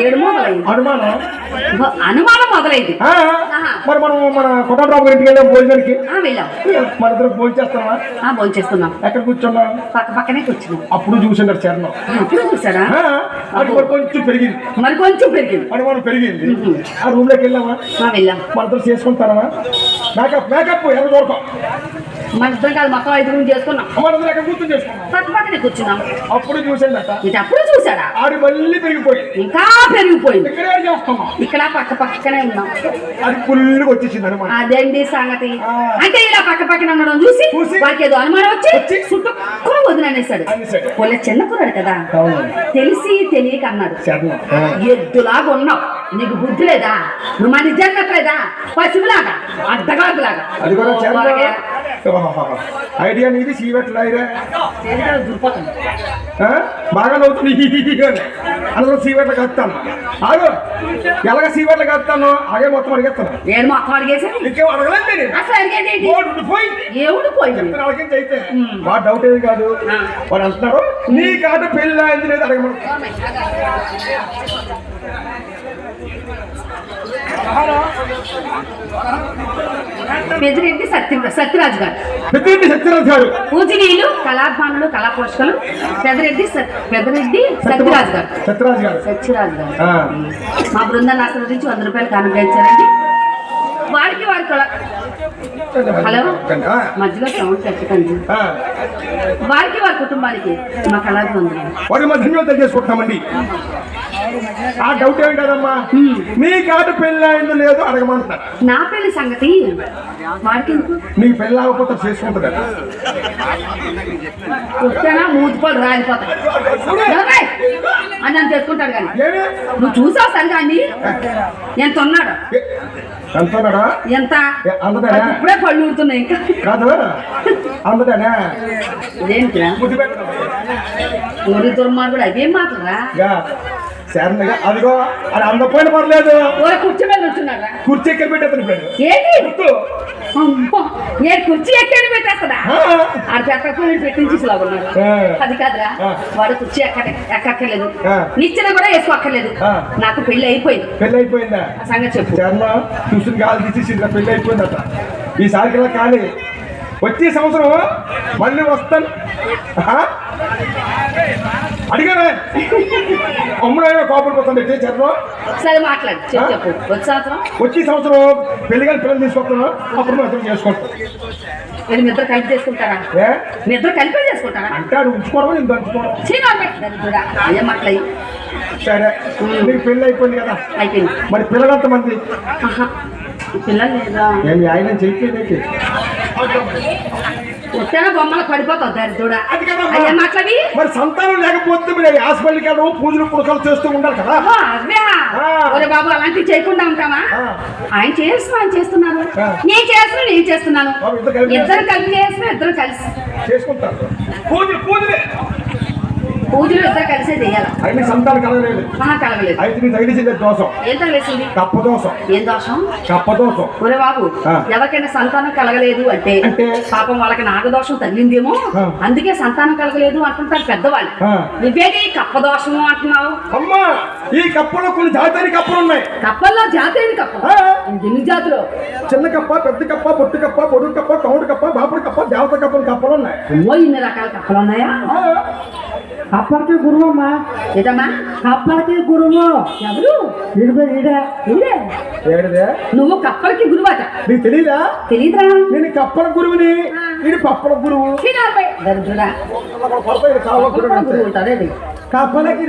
ఏడు మొదలైంది. అనుమానం అనుమానం మొదలైంది. మరి మనం మన కొట్టరావు ఇంటికి వెళ్ళాం భోజనానికి. వెళ్ళాం. మన ఇద్దరు భోజనం చేస్తామా? భోంచేస్తున్నాం. ఎక్కడ కూర్చున్నాం? పక్క పక్కనే కూర్చున్నాం. అప్పుడు చూసాడు చరణం. అప్పుడు చూసాడా? అది కొంచెం పెరిగింది. మరి కొంచెం పెరిగింది. అనుమానం పెరిగింది. ఆ రూమ్ లోకి వెళ్ళామా? వెళ్ళాం. మన ఇద్దరు చేసుకుంటారా? మేకప్ మేకప్ ఎర్ర దొరకం. మన ఇద్దరం కాదు, మొత్తం 5 రూమ్ చేసుకున్నాం. మన ఇద్దరు ఎక్కడ కూర్చొని చేసుకున్నాం. పక్క పక్కనే కూర్చున్నాం. అప్పుడు చూసాడట. ఇది అప్పుడు చూసాడా? ఆడి మళ్ళీ పెరిగిపోయింది. ఇంకా పెరిగిపోయింది. ఇక్కడే చేస్తున్నాం. ఇక్కడ పక్క పక్కనే ఉన్నాం. అది ఫుల్గా వచ్చేసింది అనమాట. అదేంటి సంగతి అంటే ఇలా పక్క పక్కన ఉండడం చూసి వారికి ఏదో అనుమానం వచ్చి చుట్టూ వదిలేసాడు. వాళ్ళ చిన్న కుర్రాడు కదా, తెలిసి తెలియక అన్నాడు, ఎద్దులాగా ఉన్నావు, నీకు బుద్ధి లేదా, నువ్వు మన జన్మట్లేదా, పశువులాగా అడ్డగాడులాగా. అది కూడా ఐడియా నీది సీవెట్లా బాగా నవ్వుతుంది. అందులో సీవెట్లకు వస్తాను. ఆగు, ఎలాగ సీవెట్లకు వస్తాను అదే మొత్తం అడిగేస్తాను. నేను మొత్తం అడిగేసి ఇంకేం అడగలేదు. ఏడు పోయింది. అయితే వాడు డౌట్ ఏది కాదు. వాడు అంటున్నాడు నీ కాట పెళ్ళి అయింది లేదు అడగమను. పెద్దిరెడ్డి సత్యరాజు గారు. పెద్దిరెడ్డి సత్యరాజు గారు పూజనీయులు, కళాభిమానులు, కళా పోషకులు పెద్దిరెడ్డి సత్యరాజు గారు. సత్యరాజు గారు మా బృందాన్ని ఆశీర్వదించి 100 రూపాయలు కానుకరించారండి. వారికి హలో మధ్యలో సౌండ్ పెట్టకండి. వారికి వారి కుటుంబానికి మా కళాభివందనం. వారి ధన్యవాదాలు చేసుకుంటున్నామండి. ఆ డౌట్ ఏమి కదమ్మా, నీ కాట పెళ్ళి అయిందో లేదో అడగమంటున్నా. నా పెళ్లి సంగతి వారికి నీ పెళ్ళి అవ్వకపోతే చేసుకుంటుంది. వచ్చానా మూతిపోలు రాలిపోతాయి అని నన్ను చేసుకుంటాడు. కానీ నువ్వు చూసావు సరి కానీ ఎంత ఉన్నాడు, ఎంత ఇప్పుడే పళ్ళు ఊడుతున్నాయి. ఇంకా కాదు అందుకనే ఏంటిరా దుర్మార్గుడు అదేం మాటరా. అదిగో అది అందపోయిన పర్లేదు. కుర్చీ మీద కూర్చున్నారా? కుర్చీ ఎక్కడ పెట్టేస్తాడు. కుర్చీ ఎక్కడ పెట్టేస్తాడా? ఆడ పెట్టించేలాగున్నాడు. అది కాదురా, వాడు కుర్చీ ఎక్కక్కర్లేదు, నిచ్చెన కూడా వేసుకోక్కర్లేదు. నాకు పెళ్లి అయిపోయింది. పెళ్లి అయిపోయిందా? సంగతి చెప్పు. ట్యూషన్ కాలు తీసేసి పెళ్లి అయిపోయిందట. ఈసారికి ఇలా ఖాళీ. వచ్చే సంవత్సరం మళ్ళీ వస్తాను అడిగానే అమ్ముడైనా కోపడిపోతుంది. సరే మాట్లాడు, చెప్పు. వచ్చే సంవత్సరం పెళ్లి కానీ పిల్లలు తీసుకొస్తాను, అప్పుడు మాత్రం చేసుకుంటాం. మీరు మీ ఇద్దరు కలిపి చేసుకుంటారా? మీ ఇద్దరు కలిపి చేసుకుంటారా? అంటే అది ఉంచుకోవడం నేను దంచుకోవడం. ఏం మాట్లాడి. సరే నీకు పెళ్లి అయిపోయింది కదా? అయిపోయింది. మరి పిల్లలు ఎంతమంది? పిల్లలు లేదా? నేను ఆయన చేయలేదు. వచ్చానా బొమ్మలు పడిపోతావు దరిద్రుడా. అయ్యా మాట్లాడి. మరి సంతానం లేకపోతే మీరు హాస్పిటల్కి వెళ్ళడం, పూజలు పుడకలు చేస్తూ ఉండాలి కదా. ఒరే బాబు అలాంటివి చేయకుండా ఉంటామా? ఆయన చేస్తున్నారు, నేను చేస్తున్నాను. ఇద్దరు కలిసి చేస్తున్నా, ఇద్దరు కలిసి చేసుకుంటారు. పూజలు ఇద్దరు కలిసే చేయాలి. అయితే సంతానం కలగలేదు. కలగలేదు. అయితే నీకు తగిలింది దోషం. ఏం తగిలేసింది? కప్పదోషం. ఏం దోషం? కప్పదోషం. ఒరే బాబు, ఎవరికైనా సంతానం కలగలేదు అంటే పాపం వాళ్ళకి నాగదోషం తగిలిందేమో, అందుకే సంతానం కలగలేదు అంటుంటారు పెద్దవాళ్ళు. నువ్వేది కప్పదోషము అంటున్నావు? అమ్మా, ఈ కప్పలో కొన్ని జాతీయ కప్పలు ఉన్నాయి. కప్పల్లో జాతీయ కప్ప ఎన్ని జాతులు? చిన్న కప్ప, పెద్ద కప్ప, పొట్టు కప్ప, పొడుగు కప్ప, కౌడు కప్ప, బాపుడు కప్ప, దేవత కప్పలు ఉన్నాయి. ఇన్ని రకాల కప్పలు ఉన్నాయా? కప్పలకి గురువు అమ్మా. ఏదమ్మా? కప్పలకి గురువు ఎవరు? ఏడదే నువ్వు కప్పలకి గురువు అట. నీకు తెలీదా? తెలీదా? నేను కప్పల గురువుని, ఇది పప్పల గురువు. కప్పలకి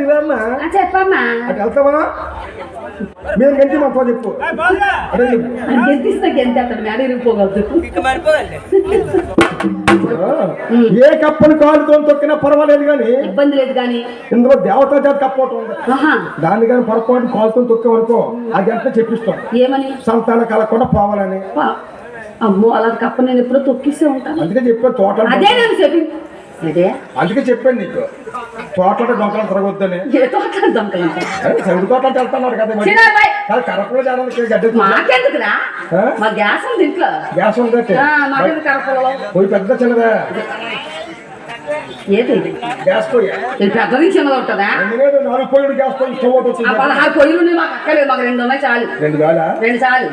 చెప్పమ్మా. అటు వెళ్తామా? మేము గంటి మొత్తం చెప్పు. గెంతిస్తే గెంతి అతను మేడ ఇరిగిపోగలదు. ఏ కప్పని కాలుతో తొక్కినా పర్వాలేదు కానీ ఇబ్బంది లేదు. కానీ ఇందులో దేవతా జాతి కప్ప ఉంది. దాన్ని కానీ పొరపాటు కాలుతో తొక్కేవనుకో అది అంటే చెప్పిస్తాం. ఏమని? సంతాన కలగకుండా పోవాలని. అమ్మో, అలాంటి కప్ప నేను ఎప్పుడో తొక్కిస్తే ఉంటాను. అందుకే చెప్పాను తోట. అదే నేను చెప్పి అందుకే చెప్పాను నీకు తోటలో దొంగలు తిరగొద్దని. సౌడు తోటలు వెళ్తున్నారు కదా, కరపలో గడ్డ మాకెందుకురా? మా గ్యాస్ ఉంది ఇంట్లో. గ్యాస్ ఉంది. పోయి పెద్ద చిన్నదా? ఏది ఇది? గ్యాస్ పొయ్యి ఇది పెద్దది చిన్నది ఉంటుందా? ఎందుకంటే 4 పొయ్యిలు గ్యాస్ పొయ్యి స్టవ్ ఒకటి ఆ వచ్చింది. 16 పొయ్యిలు ఉన్నాయి, మాకు అక్కర్లేదు, మాకు 2 ఉన్నాయి చాలు. 2 కాదా? 2 చాలు.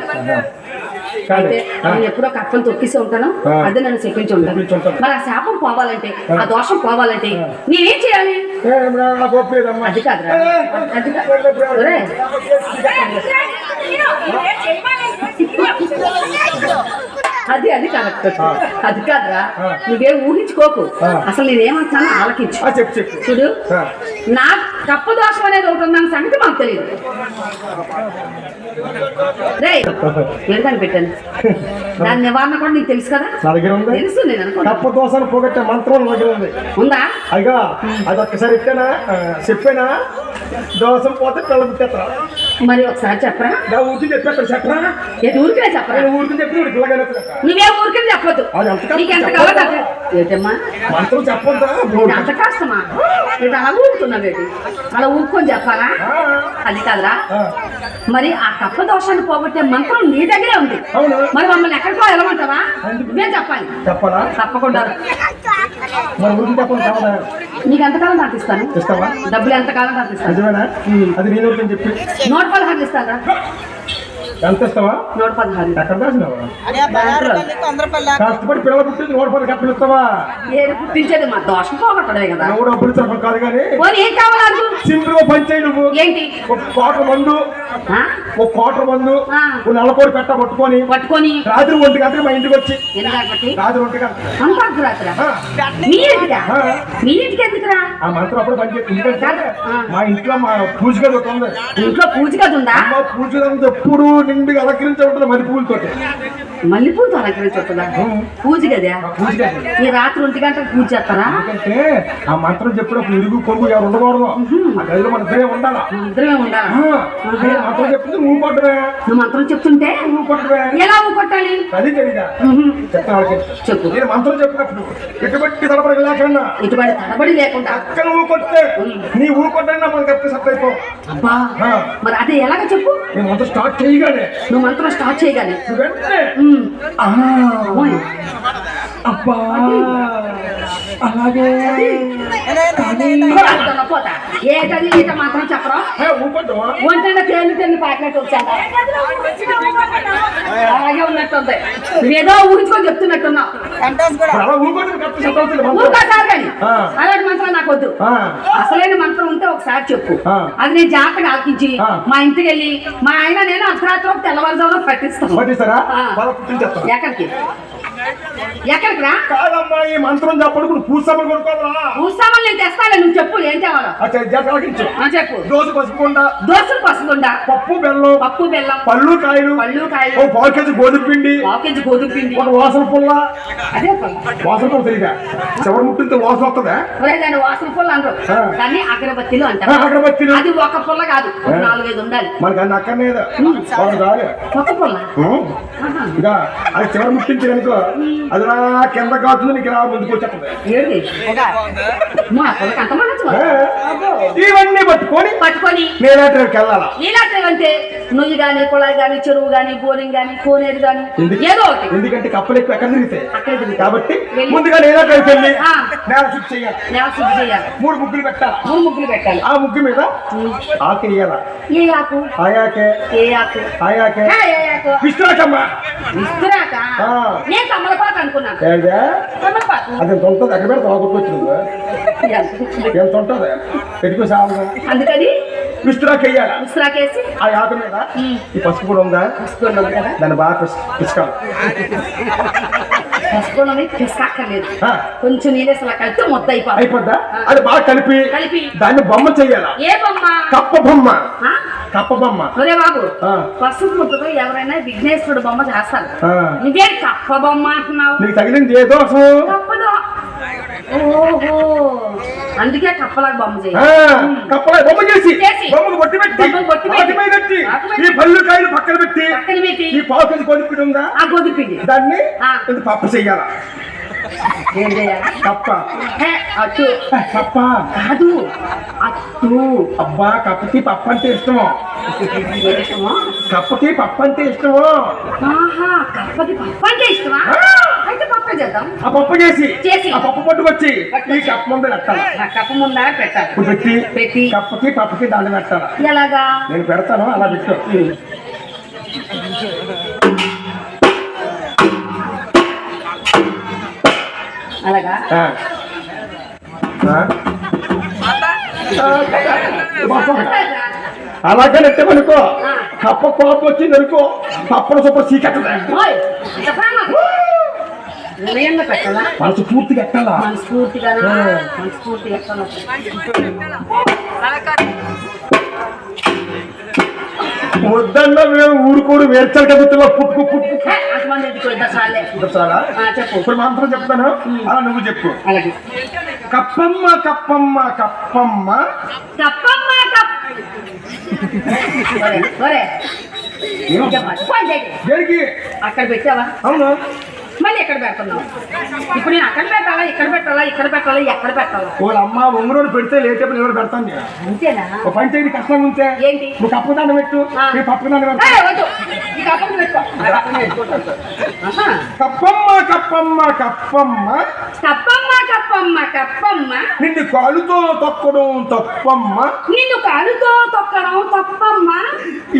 కాదు. అయితే నేను ఎప్పుడో కప్పని తొక్కిసి ఉంటాను, అదే నన్ను చెప్పించి ఉంటాను. మరి ఆ శాపం పోవాలంటే, ఆ దోషం పోవాలంటే నేనేం చేయాలి? నాకు ఒప్పలేదమ్మా. అది కాదురా, అది కాదు. ఒరే, అది అది కరెక్ట్. అది కాదురా, నువ్వేం ఊహించుకోకు. అసలు నేనేమంటున్నాను ఆలకించు. చెప్పు. చూడు, నా కప్ప దోషం అనేది ఒకటి ఉందన్న సంగతి మాకు తెలియదు. రే ఎందుకని పెట్టాను, దాని నివారణ కూడా నీకు తెలుసు కదా? నా దగ్గర ఉంది. తెలుసు, నేను అనుకో. కప్ప దోషాన్ని పోగొట్టే మంత్రం నా దగ్గర ఉంది. ఉందా? అయ్యా అది ఒక్కసారి ఇచ్చానా చెప్పానా, దోషం పోతే పిల్ల పుట్టేస్తా. మరి ఒకసారి చెప్పరా? నా ఊరికి చెప్పేస్తాడు చెప్పరా. ఏది ఊరికే చెప్పరా? ఊరికి చెప్పి పిల్లగా నువ్వే ఊరికే చెప్పొద్దు. అది ఎంత కష్టం నీకు ఎంత చెప్పొద్దా? కావాలి ఏంటమ్మా మంత్రం చెప్పొద్దా? ఇది అంత కష్టమా? ఇది అలా ఊరుకున్నావు ఏంటి? అలా ఊరుకొని చెప్పాలా? అది కాదురా, మరి ఆ కప్ప దోషాన్ని పోగొట్టే మంత్రం నీ దగ్గరే ఉంది. అవును. మరి మమ్మల్ని ఎక్కడికో వెళ్ళమంటావా? నువ్వే చెప్పాలి. చెప్పాలా? తప్పకుండా. మరి ఊరికి చెప్పాలి కావదా? నీకు ఎంతకాలం నాకు ఇస్తాను. ఇస్తావా? డబ్బులు ఎంతకాలం నాకు ఇస్తాను. నిజమేనా? అది నేను ఊరికి చెప్పి 116 ఇస్తారా? ఎంత ఇస్తావా? 116. ఎక్కడ దాచినావా? కష్టపడి పిల్లలు పుట్టింది 110 కప్పలు ఇస్తావా? ఏది పుట్టించేది మా దోషం పోగొట్టడే కదా. నువ్వు డబ్బులు చెప్పడం కాదు కానీ పోనీ ఏం కావాలి? సింపుల్గా పంచాయి నువ్వు. ఏంటి? ఒక క్వార్టర్ మందు, ఆ? ఒక క్వార్టర్ మందు, ఆ. ఒక నల్లకోడి పెట్ట పట్టుకొని పట్టుకొని రాత్రి 1 గంటకి మా ఇంటికి వచ్చి. ఎన్ని గంటలకి? రాత్రి 1 గంట. అంత అర్ధరాత్రా? మీ ఇంటికా? మీ ఇంటికి ఎందుకురా? ఆ మంత్రం అప్పుడు పనిచేస్తుంది. ఎందుకంటే ఆ. మా ఇంట్లో మా పూజ గది ఒకటి ఉంది. ఇంట్లో పూజ గది ఉందా? మా పూజ గది ఎప్పుడు నిండుగా అలంకరించి ఉంటుంది మరి పూలతోటి. మల్లెపూలతో అలంకరించుతుందా పూజ గదా? పూజ గది. ఈ రాత్రి 1 గంటకు పూజ చేస్తారా? ఎందుకంటే ఆ మంత్రం చెప్పినప్పుడు ఇరుగు కొమ్ము ఎవరు ఉండకూడదు. ఆ గదిలో మన ఇద్దరే ఉండాలా. ఇద్దరమే ఉండాలా? మంత్రం చెప్తుంది నువ్వు కొట్టవే. నువ్వు మంత్రం చెప్తుంటే నువ్వు కొట్టవే. ఎలా నువ్వు కొట్టాలి? అది తెలీదా? చెప్తాను వాళ్ళకి. చెప్పు. నేను మంత్రం చెప్పినప్పుడు ఎటువంటి తడబడి లేకుండా ఇటువంటి తడబడి లేకుండా అక్కడ ఊ కొట్టే నీ ఊ కొట్టైనా మనకి ఎప్పుడు సెట్ అయిపో. అబ్బా, మరి అదే ఎలాగ చెప్పు. నేను మంత్రం స్టార్ట్ చేయగానే నువ్వు మంత్రం స్టార్ట్ చేయగానే వెంటనే ఓయ్. అబ్బా అలాగే పోతా ఏటది ఈట మాత్రం చెప్పరా? ఊ కొట్టవా? ఒంటైనా తేలి పాకినట్టు వచ్చాను. అలాగే ఉన్నట్టుంది. నువ్వేదో ఊహించుకొని చెప్తున్నట్టున్నావు. అలా ఊ కొట్టి కరెక్ట్ సెట్ అవుతుంది మంత్రం. ఊరుకోసారి కానీ అలాంటి మంత్రం నాకు వద్దు. అసలైన మంత్రం ఉంటే ఒకసారి చెప్పు. అది నేను జాగ్రత్తగా ఆలకించి మా ఇంటికి వెళ్ళి మా ఆయన నేను అర్ధరాత్రి తెల్లవారుజామున పట్టిస్తాను. పట్టిస్తారా? పుట్టించేస్తాను. ఎక్కడికి? ఎక్కడికి రా? కాదమ్మా ఈ మంత్రం చెప్పడు పూసామని కొనుక్కోవాలా? పూసామని నేను తెస్తాలే, నువ్వు చెప్పు ఏం తేవాలో. చెప్పు. దోశ పసుపుకుండా, దోశలు పసుకుండా, పప్పు బెల్లం, పళ్ళు కాయలు, ఓ 1 కేజీ గోధుమ పిండి, 1 కేజీ గోధుమ పిండి, ఒక వాసన పుల్ల. అదే పుల్ల. వాసన పుల్ల తెలియదా? చివరి ముట్టింతో వాసన వస్తుందా? దాన్ని వాసన పుల్ల అంటారు. దాన్ని అగరబత్తీలు అంటారు. అగరబత్తీలు. అది ఒక పుల్ల కాదు, 4-5 ఉండాలి. మనకి అన్ని అక్కర్లేదు. ఒక పుల్ల. ఇక అది చివరి ముట్టించి కనుకో అది రా కింద కాస్తుంది, నీకు రా ముందుకు వచ్చేస్తుంది. ఏంటి మా పుల్లకి అంత మనసు. ఇవన్నీ పట్టుకొని నీలాట్రికి వెళ్ళాలా? నీలాట్రి అంటే నుయ్యి గాని, కుళాయి గాని, చెరువు గాని, బోరింగ్ గాని, కోనేరు గాని ఏదో ఒకటి. ఎందుకంటే కప్పలు ఎక్కువ ఎక్కడ తిరుగుతాయి అక్కడ కాబట్టి ముందుగా నీలాట్రికి వెళ్ళి నేల శుద్ధి చేయాలి. 3 ముగ్గులు పెట్టాలి. 3 ముగ్గులు పెట్టాలి. ఆ ముగ్గు మీద ఆకు వేయాలా? ఏ ఆకు? ఆయాకే. ఏ ఆకు? ఆయాకే. విశ్రాకమ్మ. విశ్రాక? నేను తమలపాకు అనుకున్నాను. తమలపాకు అది ఎంత ఉంటుంది? అక్కడ పెడితే తోగొట్టుకొచ్చింది. ఎంత ఉంటుంది? పెట్టుకో సాగు. అందుకని విశ్రాక వేయాలి. విశ్రాకేసి ఆ ఆకు మీద ఈ పసుపు కూడా ఉందా? కదా దాన్ని బాగా పిసుకాలి. పసుపులోని పిసుకక్కర్లేదు, కొంచెం నీళ్ళేసలా కలిపితే మొత్తం అయిపోద్దా? అది బాగా కలిపి దాన్ని బొమ్మ చెయ్యాలా? ఏ బొమ్మ? కప్ప బొమ్మ. కప్ప బొమ్మ. ఒరే బాబు, పసుపు ముద్దతో ఎవరైనా విఘ్నేశ్వరుడు బొమ్మ చేస్తారు. నువ్వే కప్ప బొమ్మ అంటున్నావు. నీకు తగిలింది ఏదో కప్పదో. ఓహో, అందుకే కప్పలాగా బొమ్మ చేయాలి. కప్పలా బొమ్మ చేసి బొమ్మకు బొట్టి పెట్టి ఈ పళ్ళు కాయలు పక్కన పెట్టి ఈ 1/2 కేజీ గోధుమ పిండి ఉందా? ఆ గోధుమ పిండి దాన్ని పప్పు చెయ్యాలా? ఏం చేయాలి? కప్ప. అట్టు. కప్ప కాదు, అట్టు. అబ్బా, కప్పకి పప్పు అంటే ఇష్టము. కప్పకి పప్పు అంటే ఇష్టము. ఆహా, కప్పకి పప్పు అంటే ఇష్టమా? అయితే పప్పు చేద్దాం. ఆ పప్పు చేసి చేసి. ఆ పప్పు పట్టుకొచ్చి ఈ కప్ప ముందు పెట్టాలి. ఆ కప్ప ముందా పెట్టాలి. ఇప్పుడు పెట్టి కప్పకి పప్పుకి దాన్ని పెట్టాలి. ఎలాగా? నేను పెడతాను, అలా పెట్టు. అలాగా అలాగే నెట్టమనుకో, కప్ప కోపం వచ్చింది అనుకో, కప్పను సూపర్ సీకెట్టదా పెట్టాలా? మనసు పూర్తిగా ఎట్టాలా? మనస్ఫూర్తిగా మనస్ఫూర్తిగా వద్దన్నా మేము ఊరుకోరు వేర్చాలి కబుతున్నా పుట్టుకు పుట్టుకు అంతమంది చాలా చెప్పు. ఇప్పుడు మాత్రం చెప్తాను, అలా నువ్వు చెప్పు. అలాగే. కప్పమ్మ కప్పమ్మ కప్పమ్మ కప్పమ్మ దేనికి? అక్కడ పెట్టావా? అవును. మళ్ళీ ఎక్కడ పెడుతున్నావు? ఇప్పుడు నేను అక్కడ పెట్టాలా, ఇక్కడ పెట్టాలా, ఇక్కడ పెట్టాలా, ఎక్కడ పెట్టాలా? వాళ్ళ అమ్మ ఉంగరోడు పెడితే లేటప్పుడు ఎవరు పెడతాను నేను. అంతేనా? ఒక పని చేయి, కష్టంగా ఉంటే ఏంటి? నువ్వు కప్పు దాన్ని పెట్టు, నీ పప్పు దాన్ని పెట్టు. వద్దు, ఈ కప్పని పెట్టుకో. కప్పమ్మ కప్పమ్మ కప్పమ్మ కప్పమ్మ కప్పమ్మ కప్పమ్మ నిన్ను కాలుతో తొక్కడం తప్పమ్మ, నిన్ను కాలుతో తొక్కడం తప్పమ్మ,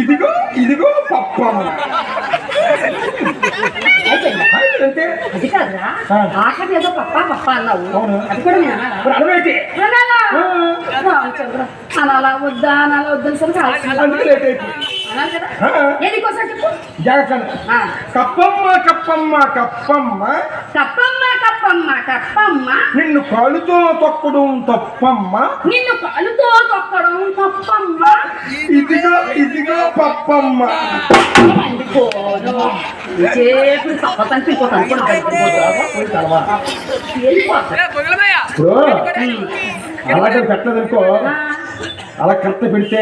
ఇదిగో ఇదిగో పప్పమ్మ. అంతే. అది కాదురా, ఆఖరి ఏదో పప్ప పప్ప అన్నావు. అవును. అది కూడా నేను అనాలా? అడవేటి రామచంద్ర అనాలా వద్దా, అనాలా వద్దని సరే అందుకే లేట్ అయిపోయింది. అనాలి కదా. ఏదికోసం చెప్పు. జాగ్రత్త. కప్పమ్మ కప్పమ్మ కప్పమ్మ కప్పమ్మ కప్పమ్మ కప్పమ్మ నిన్ను కాలుతో తొక్కడం తప్పమ్మ, నిన్ను కాలుతో తొక్కడం తప్పమ్మ, ఇదిగో ఇదిగో పప్పమ్మ. ఇప్పుడు తప్పని తిరిగిపోతాను. అలాగే పెట్టదనుకో, అలా కరెక్ట్ పెడితే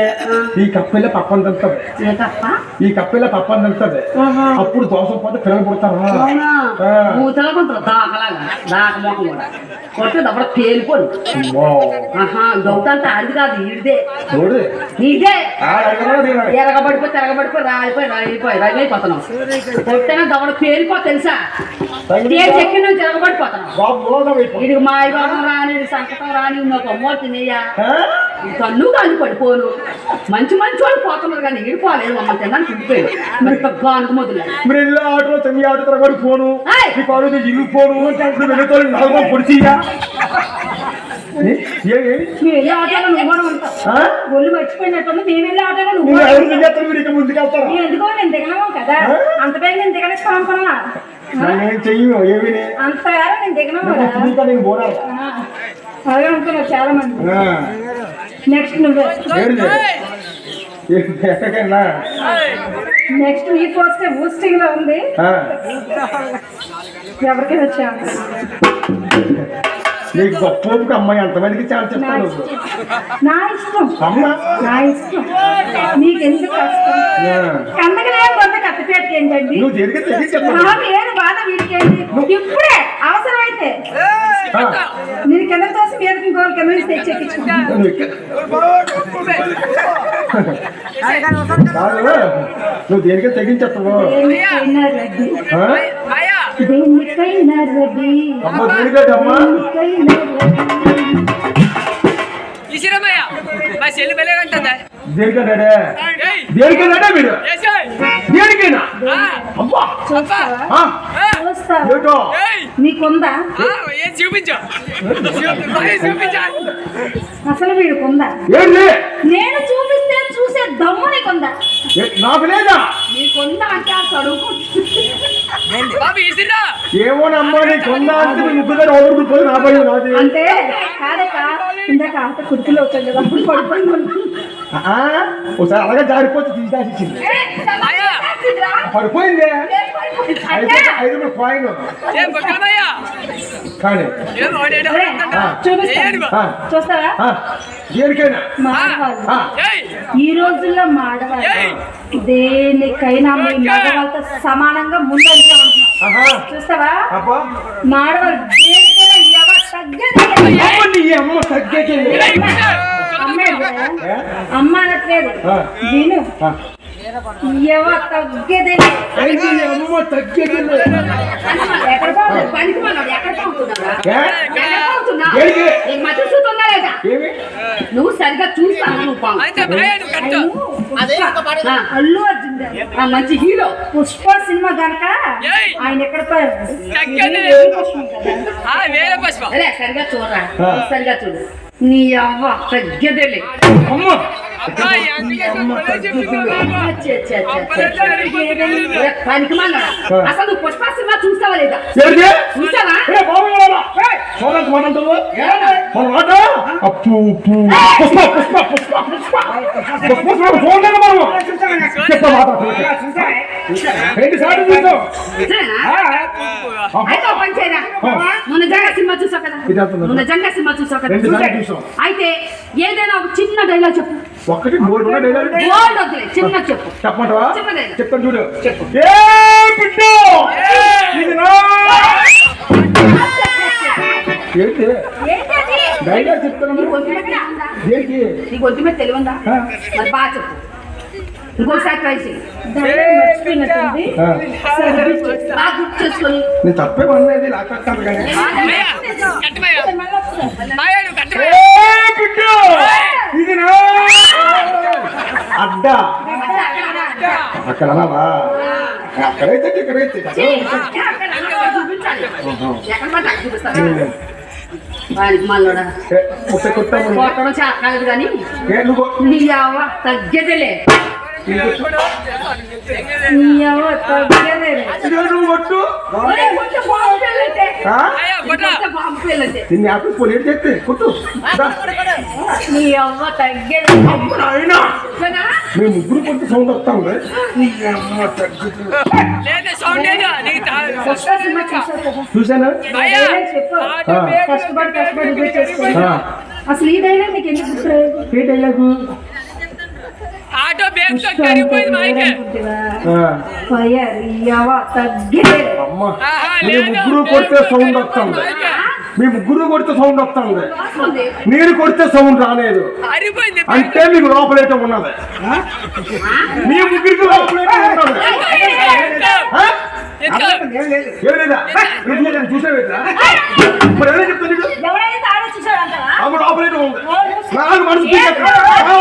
ఈ కప్పెళ్ళ పప్పని తింటది. ఈ కప్పెళ్ళ పప్పని తింటది. అప్పుడు దోశ పోతే పిల్లలు పుడతారు. మూతలకుంటారు దాకలాగా, దాక మొక్క కూడా కొట్టే దప్పుడు తేలిపోడు. గౌతంతా అది కాదు, ఈడిదే ఇదే. ఎరగబడిపోయి తెరగబడిపోయి రాలిపోయి రగిలిపోతున్నాం. కొట్టేనా దవడ పేలిపో తెలుసా? చెక్కి నుంచి ఎరగబడిపోతున్నాం. ఇది మాయబాబం రాని, సంకటం రాని, ఒక అమ్మో తినేయ్యా కన్ను కాని పడిపోను. మంచి మంచి వాళ్ళు పోతున్నారు కానీ ఈడిపోలేదు. మమ్మల్ని తిన్నాను తిండిపోయాడు గానుకు మొదలు. మీరు ఆటో తొమ్మిది ఆటో తరబడి పోను, ఇల్లు పోను, వెళ్ళతో పొడిచిగా వెళ్ళే ఆటోలో నువ్వు కూడా ఉంటావు. ఒళ్ళు మర్చిపోయినట్టు మేము వెళ్ళే ఆటోలో నువ్వు ముందుకెళ్తాను. ఎందుకో నేను దిగలేము కదా, అంత పైన నేను దిగలేస్తాను అనుకున్నా. చెయ్యి ఏమి అంత వేరే నేను దిగలేము కదా, అలాగే అనుకున్నారు చాలా మంది. నెక్స్ట్ నువ్వే. ఎక్కడికైనా నెక్స్ట్ నీ పోస్తే బూస్టింగ్ లో ఉంది. ఎవరికైనా వచ్చా నీకు గొప్పకి అమ్మాయి ఎంతమందికి చాలా చెప్తాను. నా ఇష్టం అమ్మ నా ఇష్టం, నీకెందుకు కష్టం? కందకలే కొంత కట్టపేటకి ఏంటండి? నువ్వు జరిగే తెలియ చెప్పాను. నాకు ఏడు బాధ వీడికేంటి? ఇప్పుడే అవసరమైతే నేను కింద తోసి మీదకి ఇంకోరు కింద నుంచి తెచ్చెక్కించుకుంటాను. నువ్వు దేనికే తెగించేస్తావు. దేనికైనా రెడ్డి, దేనికైనా రెడ్డి, అమ్మ దేనికమ్మా దేనికైనా దేనికైనా మీరు దేనికైనా నీకుందా? అసలు వీడుకుందా? నేను చూపిస్తే చూసే దమ్ము నీకుందా? నాకు లేదా? నీకుందా అంటే ఆ చదువుకు ఏమోనమ్మా నీకుందా అంటే ముగ్గురు ఓడుకుపోయి రాబోయే నాది అంటే కాదక్క. ఇందాక ఆట కుర్చీలో వచ్చాను కదా, అప్పుడు పడిపోయింది. ఒకసారి అలాగే జారిపోతే తీసేసింది, పడిపోయింది. 5 కాయిన్ కానీ చూస్తావా? దేనికైనా ఈ రోజుల్లో మాడవాళ్ళు దేనికైనా మీ మగవాళ్ళతో సమానంగా ముందంటే ఉంటున్నారు. చూస్తావా? మాడవాళ్ళు దేనికైనా ఎవరు తగ్గేది. అమ్మ అనట్లేదు, నేను ఏవో తగ్గేదే ఏంటి నీ అమ్మ తగ్గేది ఎక్కడ పోతుంది పనికి మన్నాడు ఎక్కడ పోతున్నావురా? ఎక్కడ పోతున్నావు? దేనికి? నీకు మధ్య చూస్తుందా లేదా? ఏమి నువ్వు సరిగా చూస్తాను నువ్వు పాము. అల్లు అర్జున్ గారు. మంచి హీరో. పుష్ప సినిమా కనుక ఆయన ఎక్కడ అరే సరిగా చూడరా సరిగా చూడు నీ అవ్వ తగ్గేదేలే అమ్మ పనికి మన్నాడు. అసలు నువ్వు పుష్ప సినిమా చూస్తావా లేదా? ఏంటి? చూసావా? చూడండి మాట్లాడుతావు మన మాట అప్పు ఉప్పు పుష్ప పుష్ప పుష్ప పుష్ప పుష్ప చూడండి మనము చెప్ప మాట రెండు సార్లు చూసాం అయితే ఒక పని చేయరా, నువ్వు నిజంగా సినిమా చూసావు కదా, నువ్వు నిజంగా సినిమా చూసావు కదా, రెండు సార్లు చూసాం. అయితే ఏదైనా ఒక చిన్న డైలాగ్ చెప్పు. ఒక్కటి మూడు డైలాగ్ బోల్డ్ వద్దులే, చిన్న చెప్పు. చెప్పమంటావా? చిన్న dialogue. చెప్తాను చూడు. చెప్పు. ఏ బిడ్డో ఇది నా ఏంటి ఏంటది? డైలాగ్ నీ చెప్తాను గొంతు మీద తెలివి ఉందా? ఏంటి నీ గొంతు మీద తెలివి ఉందా? మరి బాగా చెప్పు. ఇంకోసారి ట్రై చేయి. ఆ, బాగా గుర్తు చేసుకొని నేను తప్పే పనిలేదు లాక్కాను కానీ ఏ బిడ్డో ఇది నా అడ్డా అక్కడ అలావా అక్కడైతే ఇక్కడైతే వాడికి మళ్ళోడా కొత్త కొత్త కొట్టడం చేతకాదు కానీ నువ్వు నీ అవ్వ తగ్గేదేలే. నువ్వు కొట్టు దీన్ని ఆఫీస్ పోలీసు చెప్తే కొట్టు నీ అవ్వ తగ్గేది. అయినా మేము ముగ్గురు కొట్టి సౌండ్ వస్తాం చూసానా అసలు ఈ డైలాగ్ నీకు ఎందుకు గుర్తురాదు? ఏ డైలాగు ఆటో బ్రేక్ తో కరిగిపోయింది మైకే అమ్మ మీ ముగ్గురు కొడితే సౌండ్ వస్తుంది మీ ముగ్గురు కొడితే సౌండ్ వస్తుంది వస్తుంది. నేను కొడితే సౌండ్ రాలేదు అరిపోయింది అంటే మీకు లోపలైతే ఉన్నది మీ ముగ్గురికి లోపలైతే ఉన్నది ఆ? ఏం లేదా చూసావేట్రా మరి ఎవరైనా చెప్తా నీకు ఎవరైతే ఆలోచించాడంటావా? అప్పుడు లోపలైతే ఉంది నాకు మనసు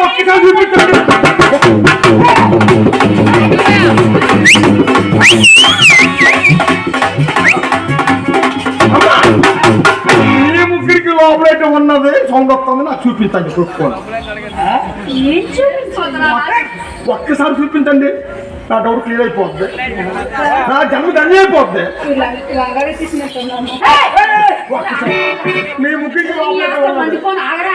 ఒక్కసారి చూపిస్తాను ఈ ముగ్గురికి లోపలైతే ఉన్నది సౌండ్ వస్తుంది నాకు చూపించండి చూసుకోండి ఏం చూపించొద్దురా? ఒక్కసారి చూపించండి నా డౌట్ క్లియర్ అయిపోద్ది నా జన్మ ధన్య అయిపోద్ది ఒక్కసారి మీ ముగ్గురికి లోపలైతే ఉన్నది మండిపోను ఆగరా.